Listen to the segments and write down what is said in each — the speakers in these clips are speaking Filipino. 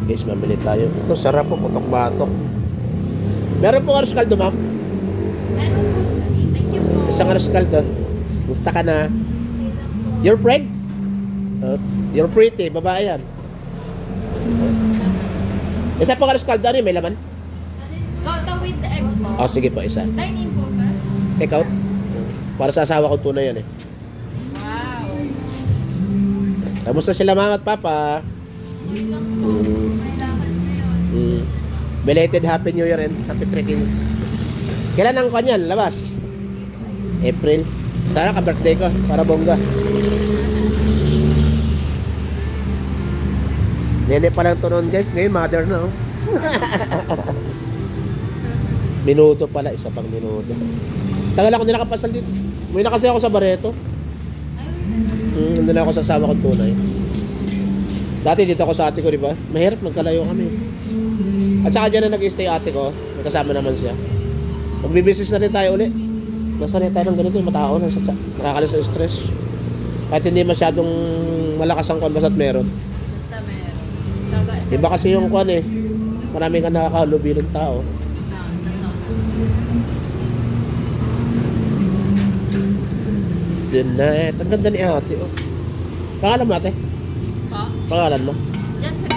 Guys, mamili tayo. Ito, sarap po, putok-batok. Meron po arroz caldo, ma'am? Ano po? Thank you po. Isang arroz caldo. Gusto ka na? You're preg? You're pretty, babae yan. Isa po arroz caldo, ano yun? May laman? Gota with egg po. Oh, sige po, isa. Dine in po, sir. Take out. Para sa asawa ko tunay yan eh. Wow. Kamusta sila mama at papa? Yun lang po. May lakad na yun. Belated Happy New Year and Happy Trekkings. Kailan ang kanyan? Labas? April. Sana ka-birthday ko para bongga. Nene pa lang to noon guys. Ngayon mother na oh. Minuto pala. Isa pang minuto. Tagal ako nilakapasal dito. May na kasi ako sa Barreto. Nandun na ako sa asawa kong tunay. Dati dito ako sa ate ko, di ba? Mahirap, magkalayo kami. At saka dyan na nag-stay ate ko. Magkasama naman siya. Magbibusiness na rin tayo uli. Nasanay tayo ng ganito, matao na nakakalis sa stress. Kahit hindi masyadong malakas ang konbas at meron. Basta meron. Iba kasi yung kwan eh. Marami kang nakakalubi ng tao. Tonight. Ang ganda ni ate oh. Pangalan mo ate? Po? Pangalan mo? Just a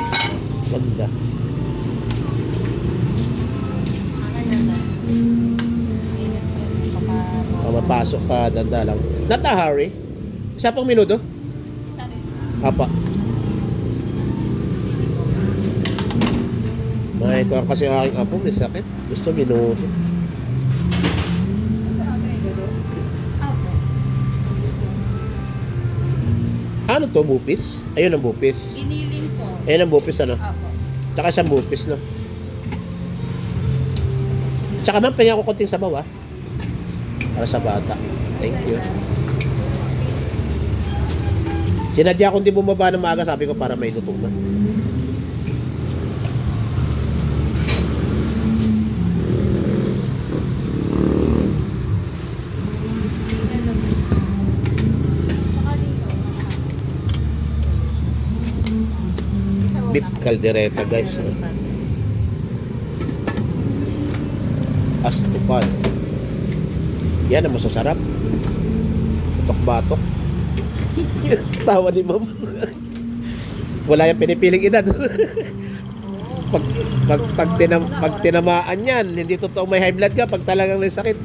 Ganda. Mapasok ka, danda lang. Not a hurry. Isa pang minuto? Apa. May kuha kasi ang aking apo, may sakit. Gusto minuto. Ano to, bupis? Ayun ang bupis. Giniling po. Ayun ang bupis, ano? Apo. Tsaka isang bupis, no? Tsaka ma'am, pingin ako konting sabaw, ah. Para sa bata. Thank you. Sinadya kong di bumaba ng maaga, sabi ko para may lutong na. Beef caldereta, guys. Astupad. Yan ang masasarap. Batok-batok. Tawa ni ma'am. Wala yung pinipiling edad. pag tinamaan yan, hindi totoo may high blood ka pag talagang may sakit.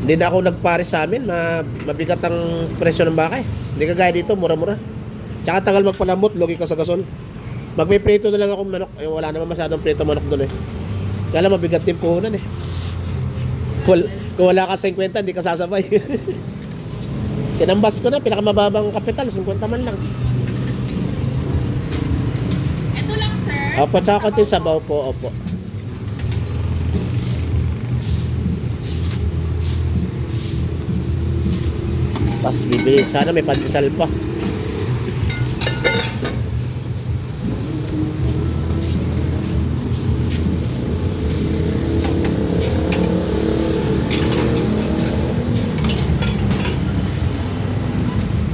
Hindi na ako nagpares sa amin, mabigat ang presyo ng baka eh. Hindi kagaya dito, mura-mura. Tsaka tagal magpalambot, logi ka sa gasol. Magpiprito na lang ako manok. Ay, wala naman masyadong prito manok doon eh. Kaya lang mabigat din puhunan eh. Kung wala ka 50, hindi ka sasabay. Kinambas ko na, pinakamababang kapital, 50 man lang. Ito lang, sir. Opo, tsaka konti sabaw po, opo. Tapos bibili, sana may pandesal pa.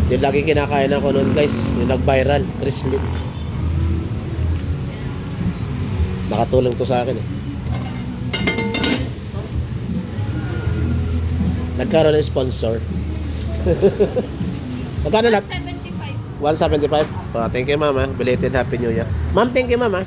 Yung lagi kinakain ako noon guys, yung nag-viral, Trislets. Nakatulong to sa akin eh. Nagkaroon ng sponsor. Magkano lahat? 75. 175. Thank you mama. Belated Happy New Year. Ma'am, thank you mama.